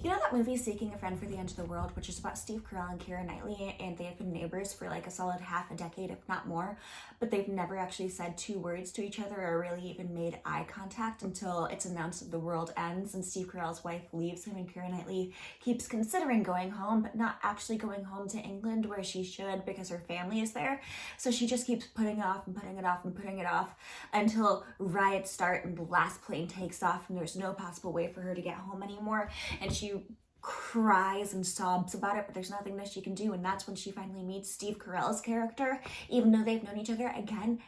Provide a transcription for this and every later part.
You know that movie Seeking a Friend for the End of the World, which is about Steve Carell and Keira Knightley, and they have been neighbors for like a solid half a decade, if not more, but they've never actually said two words to each other or really even made eye contact until it's announced that the world ends and Steve Carell's wife leaves him and Keira Knightley keeps considering going home, but not actually going home to England where she should because her family is there. So she just keeps putting it off and putting it off and putting it off until riots start and the last plane takes off and there's no possible way for her to get home anymore. And she cries and sobs about it, but there's nothing that she can do. And that's when she finally meets Steve Carell's character, even though they've known each other again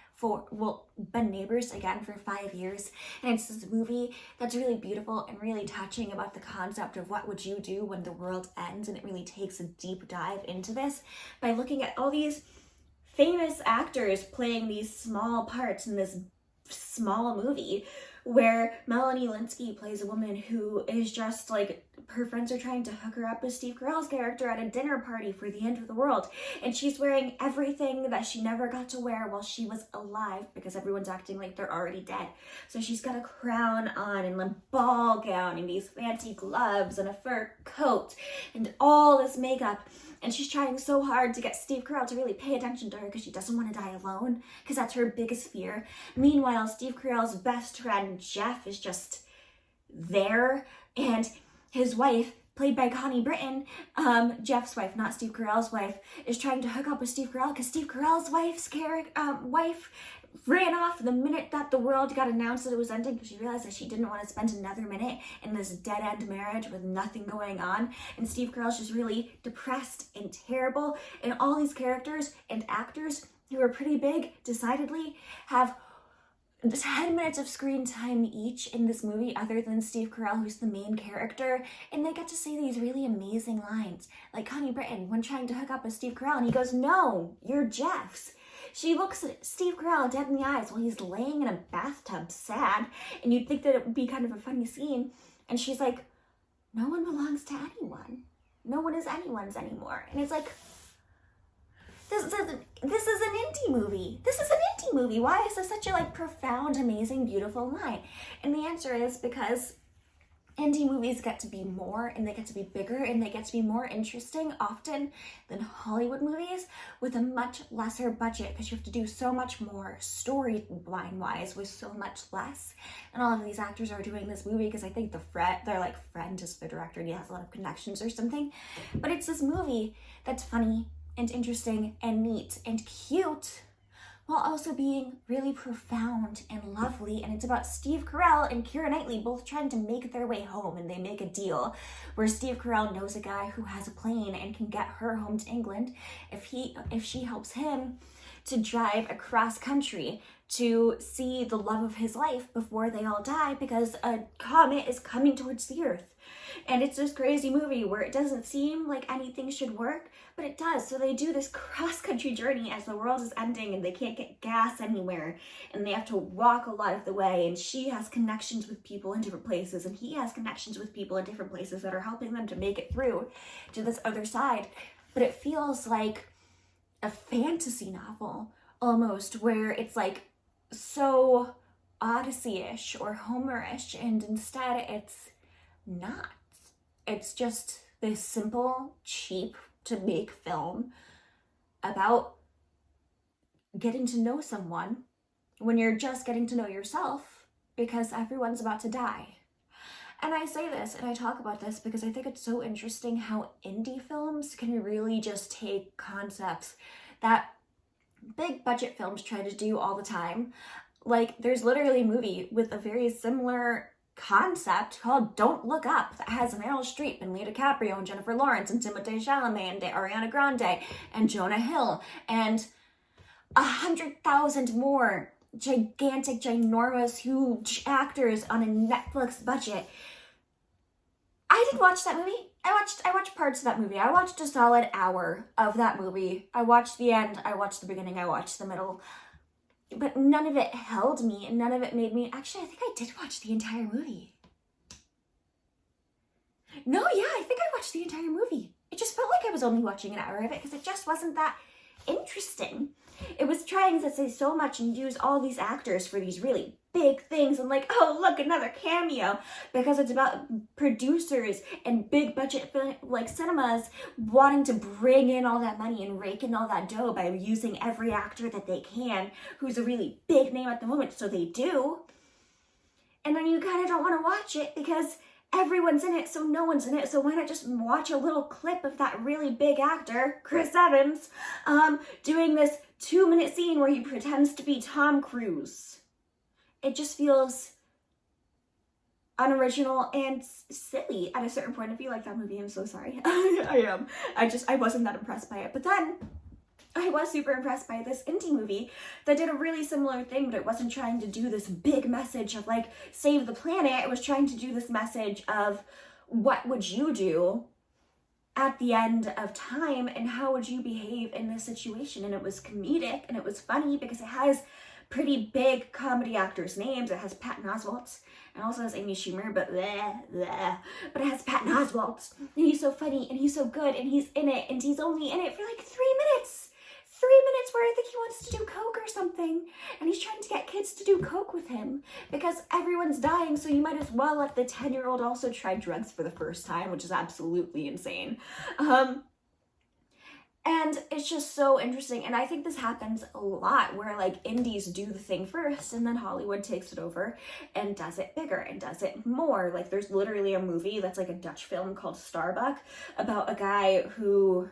been neighbors again for 5 years. And it's this movie that's really beautiful and really touching about the concept of what would you do when the world ends. And it really takes a deep dive into this by looking at all these famous actors playing these small parts in this small movie, where Melanie Lynskey plays a woman who is just like, her friends are trying to hook her up with Steve Carell's character at a dinner party for the end of the world, and she's wearing everything that she never got to wear while she was alive because everyone's acting like they're already dead. So she's got a crown on and a ball gown and these fancy gloves and a fur coat and all this makeup. And she's trying so hard to get Steve Carell to really pay attention to her because she doesn't want to die alone, because that's her biggest fear. Meanwhile, Steve Carell's best friend, Jeff, is just there. And his wife, played by Connie Britton, Jeff's wife, not Steve Carell's wife, is trying to hook up with Steve Carell because Steve Carell's wife ran off the minute that the world got announced that it was ending because she realized that she didn't want to spend another minute in this dead-end marriage with nothing going on. And Steve Carell's just really depressed and terrible. And all these characters and actors who are pretty big, decidedly, have 10 minutes of screen time each in this movie other than Steve Carell, who's the main character, and they get to say these really amazing lines. Like Connie Britton, when trying to hook up with Steve Carell, and he goes, "No, you're Jeff's." She looks at Steve Carell dead in the eyes while he's laying in a bathtub sad, and you'd think that it would be kind of a funny scene, and she's like, "No one belongs to anyone. No one is anyone's anymore." And it's like, this is an indie movie. This is an indie movie. Why is this such a profound, amazing, beautiful line? And the answer is because indie movies get to be more, and they get to be bigger, and they get to be more interesting often than Hollywood movies with a much lesser budget, because you have to do so much more storyline-wise with so much less. And all of these actors are doing this movie because I think their friend is the director and he has a lot of connections or something. But it's this movie that's funny and interesting and neat and cute, while also being really profound and lovely. And it's about Steve Carell and Keira Knightley both trying to make their way home, and they make a deal where Steve Carell knows a guy who has a plane and can get her home to England if she helps him to drive across country to see the love of his life before they all die, because a comet is coming towards the earth. And it's this crazy movie where it doesn't seem like anything should work, but it does. So they do this cross-country journey as the world is ending and they can't get gas anywhere, and they have to walk a lot of the way, and she has connections with people in different places, and he has connections with people in different places that are helping them to make it through to this other side. But it feels like a fantasy novel almost, where it's so Odyssey-ish or Homer-ish, and instead it's not. It's just this simple, cheap to make film about getting to know someone when you're just getting to know yourself, because everyone's about to die. And I say this and I talk about this because I think it's so interesting how indie films can really just take concepts that big budget films try to do all the time. There's literally a movie with a very similar concept called Don't Look Up that has Meryl Streep and Leo DiCaprio and Jennifer Lawrence and Timothée Chalamet and Ariana Grande and Jonah Hill and 100,000 more gigantic, ginormous, huge actors on a Netflix budget. I didn't watch that movie. I watched parts of that movie. I watched a solid hour of that movie. I watched the end, I watched the beginning, I watched the middle. But none of it held me, and none of it made me... Actually, I think I did watch the entire movie. No, yeah, I think I watched the entire movie. It just felt like I was only watching an hour of it because it just wasn't that interesting. It was trying to say so much and use all these actors for these really big things and like, oh, look, another cameo, because it's about producers and big budget like cinemas wanting to bring in all that money and rake in all that dough by using every actor that they can who's a really big name at the moment, so they do. And then you kind of don't want to watch it because everyone's in it, so no one's in it, so why not just watch a little clip of that really big actor, Chris Evans, doing this 2-minute scene where he pretends to be Tom Cruise. It just feels unoriginal and silly at a certain point. If you like that movie, I'm so sorry. I am. I wasn't that impressed by it. But then I was super impressed by this indie movie that did a really similar thing, but it wasn't trying to do this big message of like, save the planet. It was trying to do this message of what would you do at the end of time and how would you behave in this situation? And it was comedic and it was funny because it has pretty big comedy actors' names. It has Patton Oswalt and also has Amy Schumer, but but it has Patton Oswalt, and he's so funny and he's so good and he's in it, and he's only in it for like 3 minutes. 3 minutes where I think he wants to do coke or something, and he's trying to get kids to do coke with him because everyone's dying, so you might as well let the 10-year-old also try drugs for the first time, which is absolutely insane. And it's just so interesting, and I think this happens a lot where like indies do the thing first and then Hollywood takes it over and does it bigger and does it more. Like there's literally a movie that's like a Dutch film called Starbuck about a guy who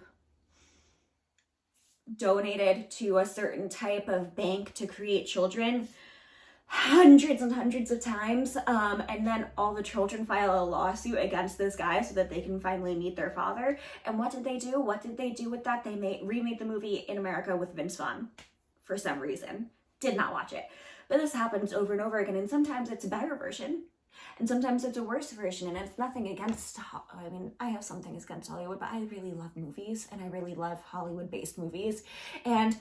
donated to a certain type of bank to create children hundreds and hundreds of times, and then all the children file a lawsuit against this guy so that they can finally meet their father. And what did they do? What did they do with that? They remade the movie in America with Vince Vaughn for some reason. Did not watch it. But this happens over and over again, and sometimes it's a better version and sometimes it's a worse version. And it's nothing against, I mean, I have some things against Hollywood, but I really love movies and I really love Hollywood-based movies. And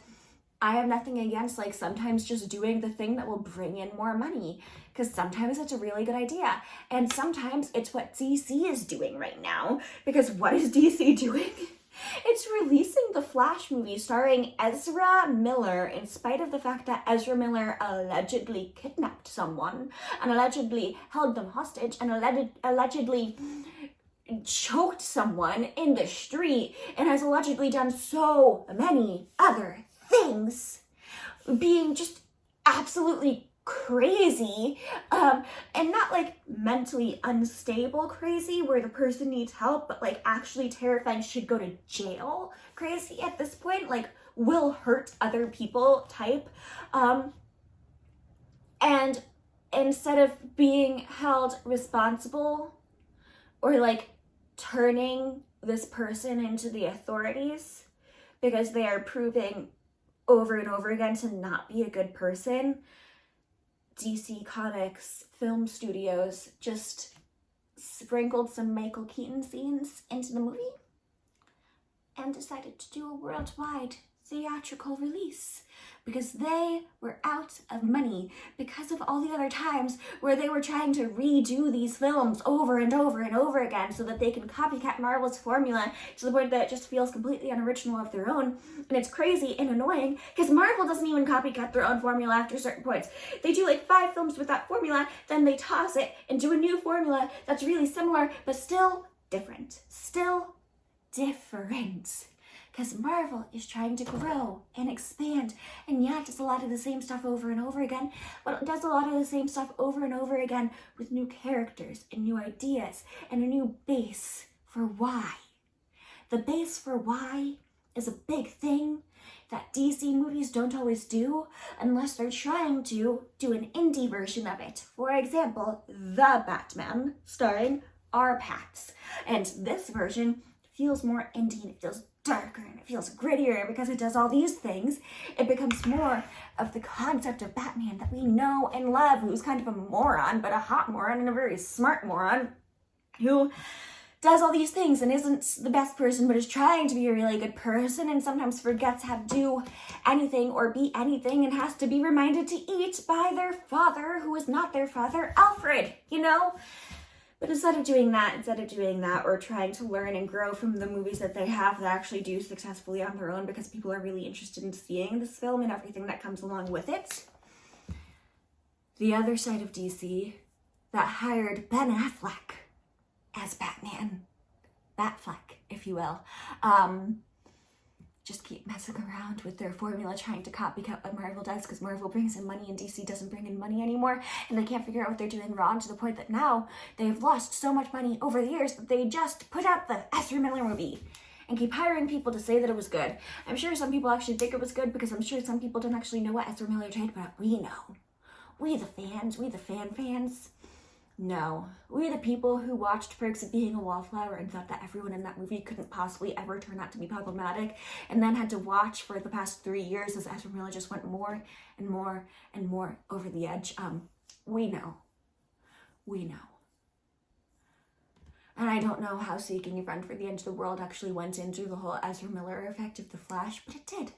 I have nothing against like sometimes just doing the thing that will bring in more money, because sometimes it's a really good idea. And sometimes it's what DC is doing right now, because what is DC doing? It's releasing the Flash movie starring Ezra Miller, in spite of the fact that Ezra Miller allegedly kidnapped someone and allegedly held them hostage and allegedly choked someone in the street and has allegedly done so many other things, being just absolutely crazy, and not like mentally unstable crazy where the person needs help, but like actually terrifying, should go to jail crazy at this point, like will hurt other people type. And instead of being held responsible or like turning this person into the authorities because they are proving over and over again to not be a good person, DC Comics film studios just sprinkled some Michael Keaton scenes into the movie and decided to do a worldwide theatrical release because they were out of money because of all the other times where they were trying to redo these films over and over and over again so that they can copycat Marvel's formula to the point that it just feels completely unoriginal of their own. And it's crazy and annoying because Marvel doesn't even copycat their own formula after certain points. They do like 5 films with that formula, then they toss it and do a new formula that's really similar but still different. Still different. Because Marvel is trying to grow and expand, and yeah, it does a lot of the same stuff over and over again, but it does a lot of the same stuff over and over again with new characters and new ideas and a new base for why. The base for why is a big thing that DC movies don't always do unless they're trying to do an indie version of it. For example, The Batman, starring R. Pats. And this version feels more indie and it feels darker and it feels grittier because it does all these things. It becomes more of the concept of Batman that we know and love, who's kind of a moron, but a hot moron and a very smart moron who does all these things and isn't the best person but is trying to be a really good person and sometimes forgets how to do anything or be anything and has to be reminded to eat by their father, who is not their father, Alfred, you know? But instead of doing that, or trying to learn and grow from the movies that they have that actually do successfully on their own because people are really interested in seeing this film and everything that comes along with it, the other side of DC that hired Ben Affleck as Batman. Batfleck, if you will. Just keep messing around with their formula, trying to copycat what Marvel does, because Marvel brings in money and DC doesn't bring in money anymore, and they can't figure out what they're doing wrong, to the point that now they've lost so much money over the years that they just put out the Ezra Miller movie and keep hiring people to say that it was good. I'm sure some people actually think it was good, because I'm sure some people don't actually know what Ezra Miller did, but we know. We the fans, we the fans. No, we the people who watched Perks of Being a Wallflower and thought that everyone in that movie couldn't possibly ever turn out to be problematic, and then had to watch for the past 3 years as Ezra Miller just went more and more and more over the edge. We know. We know. And I don't know how Seeking a Friend for the End of the World actually went into the whole Ezra Miller effect of The Flash, but it did.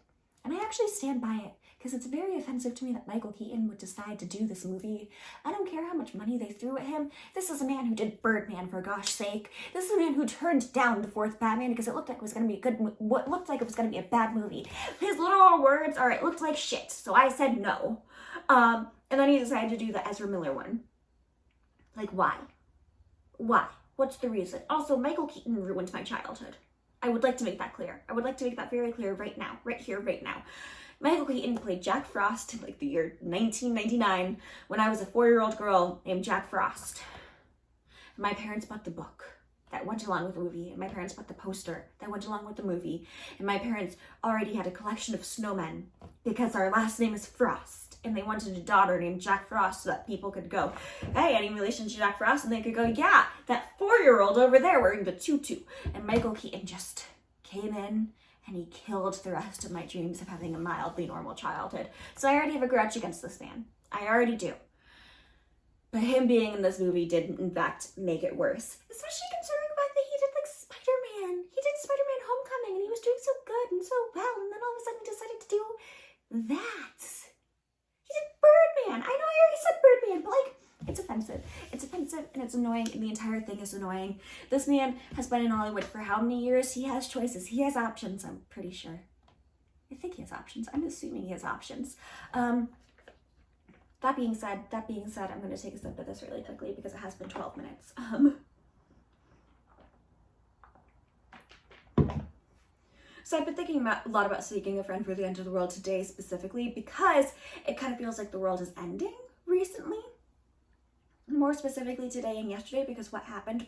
And I actually stand by it, because it's very offensive to me that Michael Keaton would decide to do this movie. I don't care how much money they threw at him. This is a man who did Birdman, for gosh sake. This is a man who turned down the fourth Batman because it looked like it was going to be what looked like it was going to be a bad movie. His literal words are, "It looked like shit," so I said no. And then he decided to do the Ezra Miller one. Like, why? Why? What's the reason? Also, Michael Keaton ruined my childhood. I would like to make that clear. I would like to make that very clear right now, right here, right now. Michael Keaton played Jack Frost in like the year 1999 when I was a 4-year-old girl named Jack Frost. My parents bought the book that went along with the movie, and my parents bought the poster that went along with the movie, and my parents already had a collection of snowmen because our last name is Frost, and they wanted a daughter named Jack Frost so that people could go, "Hey, any relation to Jack Frost?" And they could go, "Yeah, that 4-year-old over there wearing the tutu." And Michael Keaton just came in and he killed the rest of my dreams of having a mildly normal childhood. So I already have a grudge against this man. I already do. But him being in this movie did, in fact, make it worse. Especially considering the fact that he did, like, Spider-Man. He did Spider-Man Homecoming, and he was doing so good and so well, and then all of a sudden he decided to do that. He did Birdman. I know I already said Birdman, but, like, it's offensive. It's offensive, and it's annoying, and the entire thing is annoying. This man has been in Hollywood for how many years? He has choices. He has options, I'm pretty sure. I think he has options. I'm assuming he has options. That being said, I'm going to take a sip of this really quickly because it has been 12 minutes. So I've been thinking a lot about Seeking a Friend for the End of the World today specifically because it kind of feels like the world is ending recently. More specifically today and yesterday, because what happened.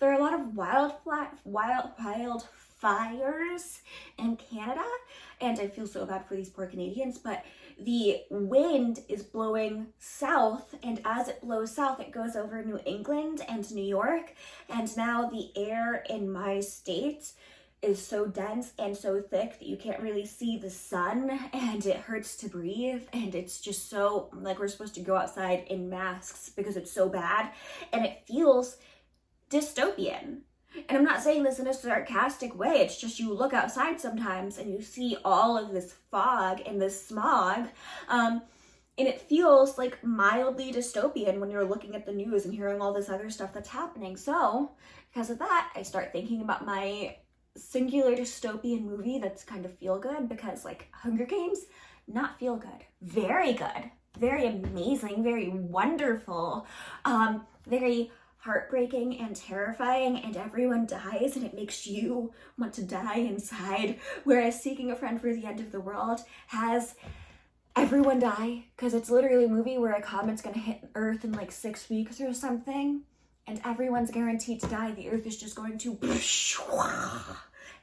There are a lot of wildfires in Canada, and I feel so bad for these poor Canadians, but the wind is blowing south, and as it blows south, it goes over New England and New York, and now the air in my state is so dense and so thick that you can't really see the sun, and it hurts to breathe, and it's just so, like, we're supposed to go outside in masks because it's so bad, and it feels dystopian. And I'm not saying this in a sarcastic way, it's just you look outside sometimes and you see all of this fog and this smog, and it feels like mildly dystopian when you're looking at the news and hearing all this other stuff that's happening. So because of that, I start thinking about my singular dystopian movie that's kind of feel good, because like Hunger Games, not feel good, very amazing, very wonderful, very heartbreaking and terrifying, and everyone dies and it makes you want to die inside, whereas Seeking a Friend for the End of the World has everyone die, because it's literally a movie where a comet's gonna hit Earth in like 6 weeks or something, and everyone's guaranteed to die. The Earth is just going to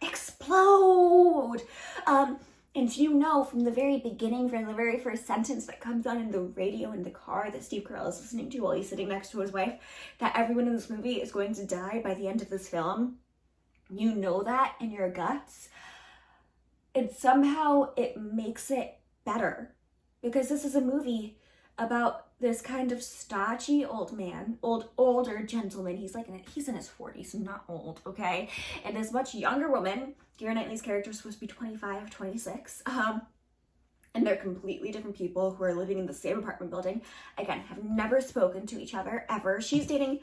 explode. And you know from the very beginning, from the very first sentence that comes on in the radio in the car that Steve Carell is listening to while he's sitting next to his wife, that everyone in this movie is going to die by the end of this film. You know that in your guts. And somehow it makes it better, because this is a movie about this kind of stodgy old man, older gentleman. He's in his 40s, not old, okay? And this much younger woman. Keira Knightley's character is supposed to be 25, 26. And they're completely different people who are living in the same apartment building. Again, have never spoken to each other ever. She's dating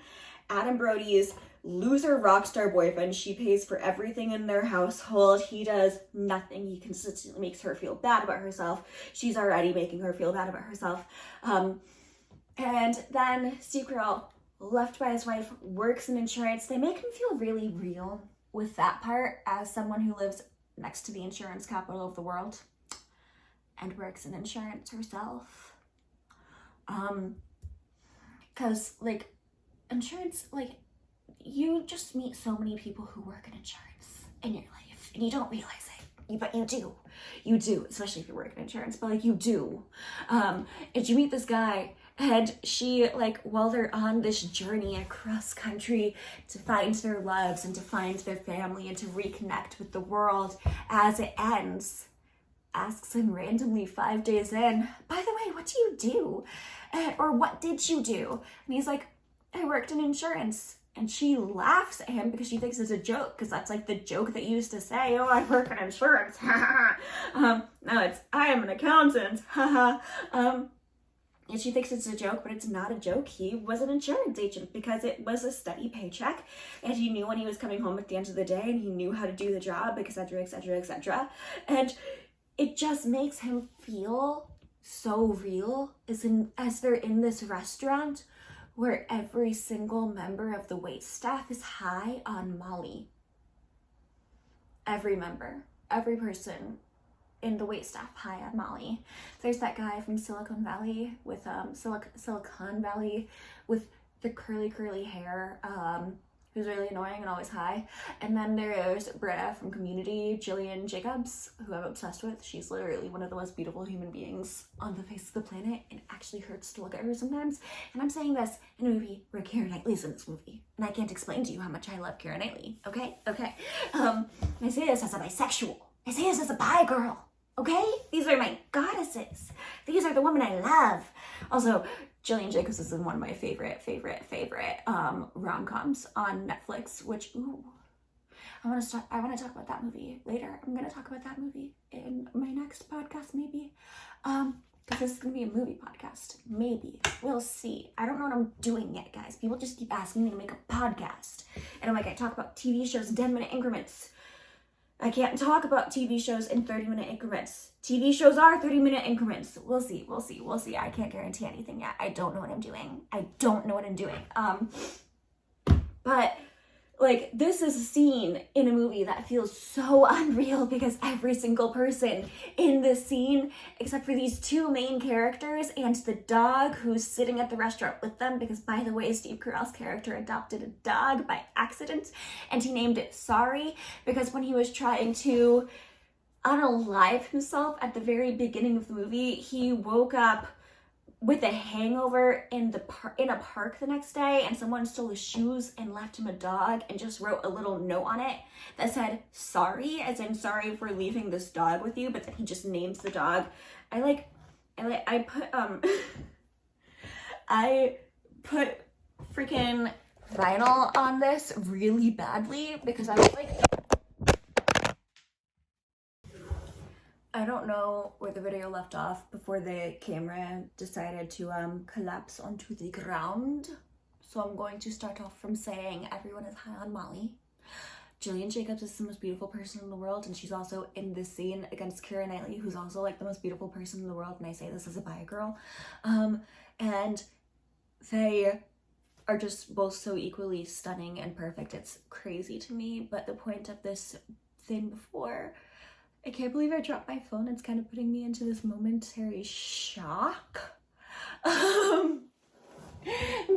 Adam Brody's loser rock star boyfriend. She pays for everything in their household. He does nothing. He consistently makes her feel bad about herself. She's already making her feel bad about herself. And then Steve Carell, left by his wife, works in insurance. They make him feel really real with that part as someone who lives next to the insurance capital of the world and works in insurance herself. Because, like, insurance, like, you just meet so many people who work in insurance in your life, and you don't realize it, but you do. You do, especially if you work in insurance, but, like, you do. And you meet this guy, and she, like, while they're on this journey across country to find their loves and to find their family and to reconnect with the world as it ends, asks him randomly 5 days in, by the way, what do you do? Or what did you do? And he's like, I worked in insurance. And she laughs at him because she thinks it's a joke, because that's like the joke that you used to say, oh, I work in insurance. No, it's, I am an accountant. And she thinks it's a joke, but it's not a joke. He was an insurance agent because it was a steady paycheck, and he knew when he was coming home at the end of the day, and he knew how to do the job, etc., etc., etc. And it just makes him feel so real as they're in this restaurant where every single member of the wait staff is high on Molly. Every member, every person in the wait staff high on Molly. There's that guy from Silicon Valley with Silicon Valley with the curly hair, who's really annoying and always high. And then there's Britta from Community, Jillian Jacobs, who I'm obsessed with. She's literally one of the most beautiful human beings on the face of the planet. It actually hurts to look at her sometimes. And I'm saying this in a movie where Keira Knightley's in this movie. And I can't explain to you how much I love Keira Knightley, okay? I say this as a bisexual. I say this as a bi girl, okay? These are my goddesses. These are the women I love. Also, Jillian Jacobs is in one of my favorite rom-coms on Netflix, which, ooh, I want to talk about that movie later. I'm going to talk about that movie in my next podcast, maybe. Because this is going to be a movie podcast. Maybe. We'll see. I don't know what I'm doing yet, guys. People just keep asking me to make a podcast. And I'm like, I talk about TV shows in 10-minute increments. I can't talk about TV shows in 30-minute increments. TV shows are 30-minute increments. We'll see. I can't guarantee anything yet. I don't know what I'm doing. But, like, this is a scene in a movie that feels so unreal because every single person in this scene, except for these two main characters and the dog who's sitting at the restaurant with them, because, by the way, Steve Carell's character adopted a dog by accident, and he named it Sorry, because when he was trying to unalive himself at the very beginning of the movie, he woke up with a hangover in a park the next day, and someone stole his shoes and left him a dog and just wrote a little note on it that said sorry, as in sorry for leaving this dog with you, but then he just names the dog. I put freaking vinyl on this really badly because I was like, I don't know where the video left off before the camera decided to collapse onto the ground. So I'm going to start off from saying everyone is high on Molly. Jillian Jacobs is the most beautiful person in the world, and she's also in this scene against Keira Knightley, who's also like the most beautiful person in the world, and I say this as a bi girl. And they are just both so equally stunning and perfect. It's crazy to me, but the point of this thing before, I can't believe I dropped my phone. It's kind of putting me into this momentary shock.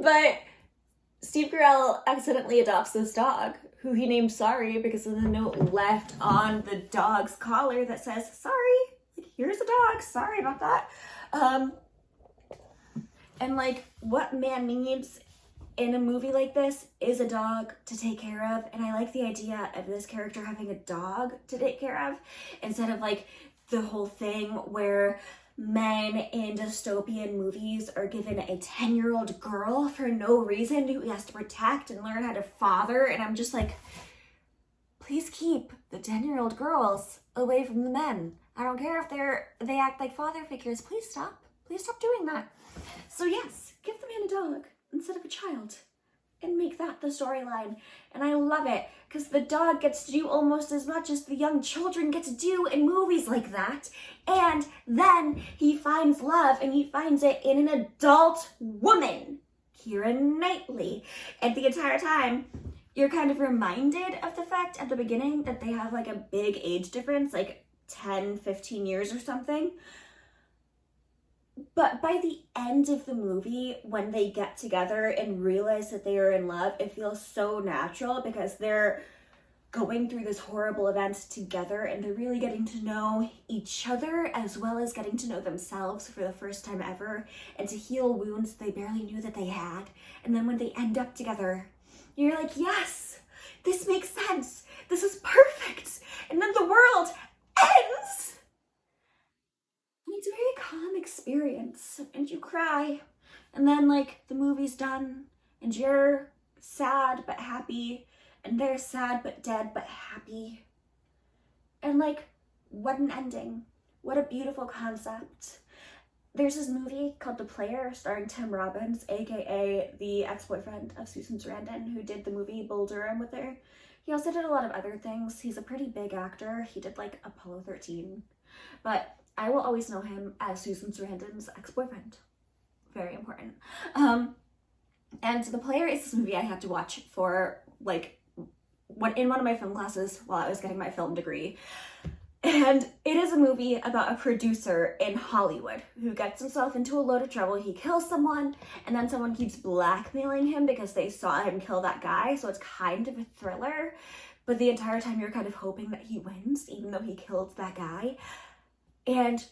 But Steve Carell accidentally adopts this dog, who he named Sorry because of the note left on the dog's collar that says, sorry, like, here's a dog, sorry about that. And like, what man needs in a movie like this is a dog to take care of, and I like the idea of this character having a dog to take care of instead of like the whole thing where men in dystopian movies are given a 10-year-old girl for no reason who he has to protect and learn how to father, and I'm just like, please keep the 10-year-old girls away from the men. I don't care if they act like father figures. Please stop doing that. So yes, give the man a dog instead of a child. and make that the storyline. And I love it because the dog gets to do almost as much as the young children get to do in movies like that. And then he finds love, and he finds it in an adult woman, Keira Knightley. And the entire time, you're kind of reminded of the fact at the beginning that they have like a big age difference, like 10, 15 years or something. But by the end of the movie, when they get together and realize that they are in love, it feels so natural because they're going through this horrible event together, and they're really getting to know each other as well as getting to know themselves for the first time ever, and to heal wounds they barely knew that they had. And then when they end up together, you're like, yes, this makes sense. This is perfect. And then the world ends. It's a very calm experience, and you cry, and then like the movie's done, and you're sad but happy, and they're sad but dead but happy. And like, what an ending. What a beautiful concept. There's this movie called The Player starring Tim Robbins, aka the ex-boyfriend of Susan Sarandon, who did the movie Bull Durham with her. He also did a lot of other things. He's a pretty big actor. He did like Apollo 13, but I will always know him as Susan Sarandon's ex-boyfriend. Very important. And The Player is this movie I had to watch for like in one of my film classes while I was getting my film degree. And it is a movie about a producer in Hollywood who gets himself into a load of trouble. He kills someone, and then someone keeps blackmailing him because they saw him kill that guy. So it's kind of a thriller, but the entire time you're kind of hoping that he wins, even though he killed that guy. And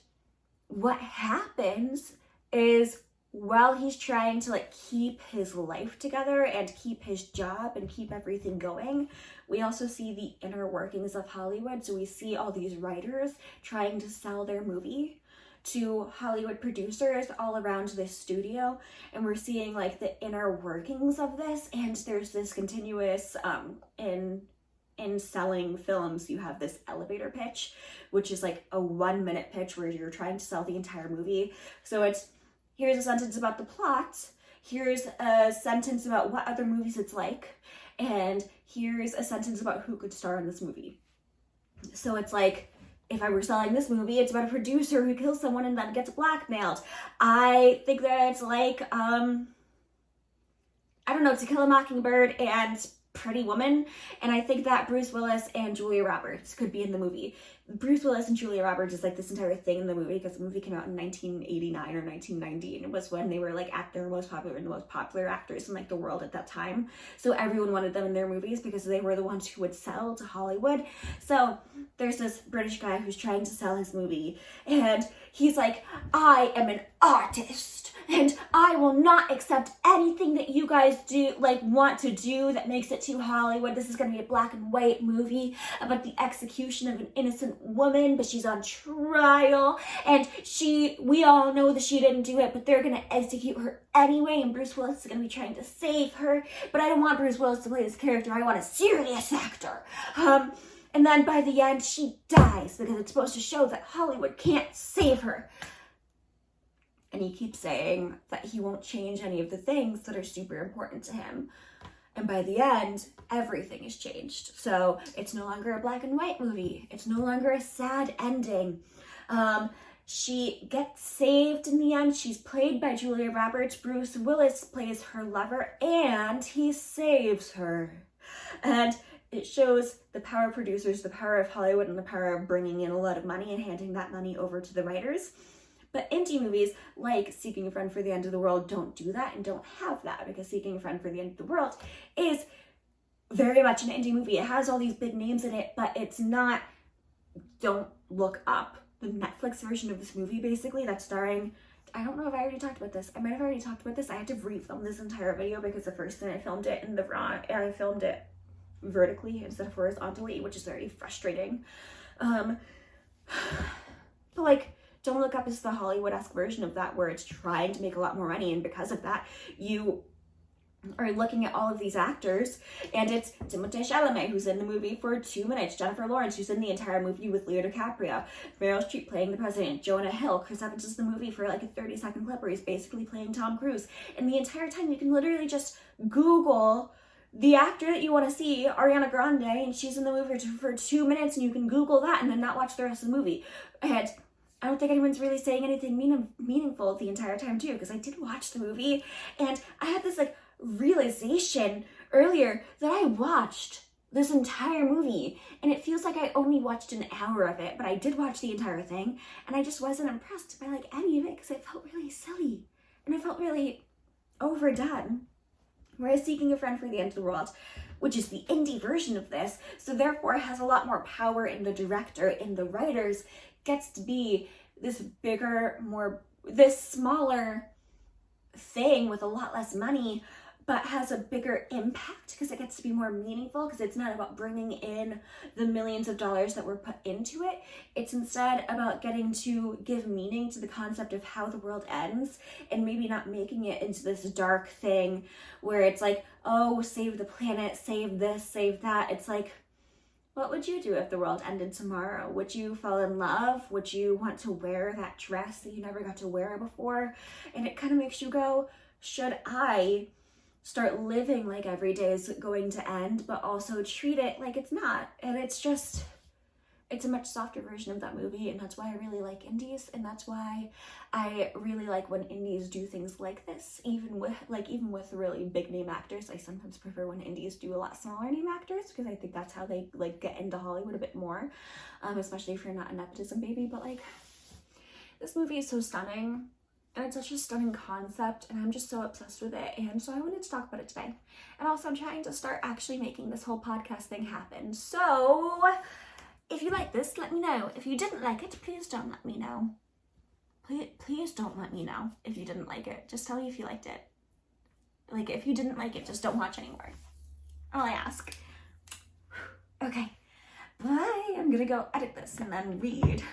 what happens is, while he's trying to like keep his life together and keep his job and keep everything going, we also see the inner workings of Hollywood. So we see all these writers trying to sell their movie to Hollywood producers all around this studio, and we're seeing like the inner workings of this. And there's this continuous in selling films, you have this elevator pitch, which is like a 1-minute pitch where you're trying to sell the entire movie. So it's, here's a sentence about the plot, here's a sentence about what other movies it's like, and here's a sentence about who could star in this movie. So it's like, if I were selling this movie, it's about a producer who kills someone and then gets blackmailed. I think that it's like, I don't know, To Kill a Mockingbird and Pretty Woman, and I think that Bruce Willis and Julia Roberts could be in the movie. Bruce Willis and Julia Roberts is like this entire thing in the movie because the movie came out in 1989 or 1990, and it was when they were like at their most popular and the most popular actors in like the world at that time. So everyone wanted them in their movies because they were the ones who would sell to Hollywood. So there's this British guy who's trying to sell his movie, and he's like, I am an artist, and I will not accept anything that you guys do, like, want to do that makes it too Hollywood. This is going to be a black and white movie about the execution of an innocent woman, but she's on trial, and we all know that she didn't do it, but they're going to execute her anyway, and Bruce Willis is going to be trying to save her, but I don't want Bruce Willis to play this character. I want a serious actor. And then by the end, she dies because it's supposed to show that Hollywood can't save her. And he keeps saying that he won't change any of the things that are super important to him. And by the end, everything is changed. So it's no longer a black and white movie. It's no longer a sad ending. She gets saved in the end. She's played by Julia Roberts. Bruce Willis plays her lover, and he saves her. And it shows the power of producers, the power of Hollywood, and the power of bringing in a lot of money and handing that money over to the writers. But indie movies like Seeking a Friend for the End of the World don't do that and don't have that, because Seeking a Friend for the End of the World is very much an indie movie. It has all these big names in it, but it's not, don't look up the Netflix version of this movie, basically, that's starring, I don't know if I already talked about this. I might have already talked about this. I had to refilm this entire video because the first time I filmed it in the wrong, I filmed it vertically instead of horizontally, which is very frustrating. But like, Don't Look Up is the Hollywood-esque version of that, where it's trying to make a lot more money, and because of that, you or looking at all of these actors, and it's Timothée Chalamet, who's in the movie for 2 minutes, Jennifer Lawrence, who's in the entire movie with Leo DiCaprio, Meryl Streep playing the president, Jonah Hill, Chris Evans is in the movie for like a 30-second clip where he's basically playing Tom Cruise, and the entire time you can literally just Google the actor that you want to see, Ariana Grande, and she's in the movie for 2 minutes, and you can Google that and then not watch the rest of the movie. And I don't think anyone's really saying anything meaningful the entire time too, because I did watch the movie, and I had this like realization earlier that I watched this entire movie, and it feels like I only watched an hour of it, but I did watch the entire thing, and I just wasn't impressed by like any of it because it felt really silly and it felt really overdone. Whereas Seeking a Friend for the End of the World, which is the indie version of this, so therefore has a lot more power in the director, in the writers, gets to be this bigger, this smaller thing with a lot less money, but has a bigger impact because it gets to be more meaningful, because it's not about bringing in the millions of dollars that were put into it. It's instead about getting to give meaning to the concept of how the world ends, and maybe not making it into this dark thing where it's like, oh, save the planet, save this, save that. It's like, what would you do if the world ended tomorrow? Would you fall in love? Would you want to wear that dress that you never got to wear before? And it kind of makes you go, should I start living like every day is going to end, but also treat it like it's not? And it's a much softer version of that movie, and that's why I really like indies, and that's why I really like when indies do things like this, even with really big name actors. I sometimes prefer when indies do a lot smaller name actors, because I think that's how they like get into Hollywood a bit more, especially if you're not a nepotism baby. But like, this movie is so stunning, and it's such a stunning concept, and I'm just so obsessed with it, and so I wanted to talk about it today. And also I'm trying to start actually making this whole podcast thing happen. So if you like this, let me know. If you didn't like it, please don't let me know. Please don't let me know if you didn't like it. Just tell me if you liked it. Like, if you didn't like it, just don't watch anymore. All I ask. Okay, bye. I'm gonna go edit this and then read.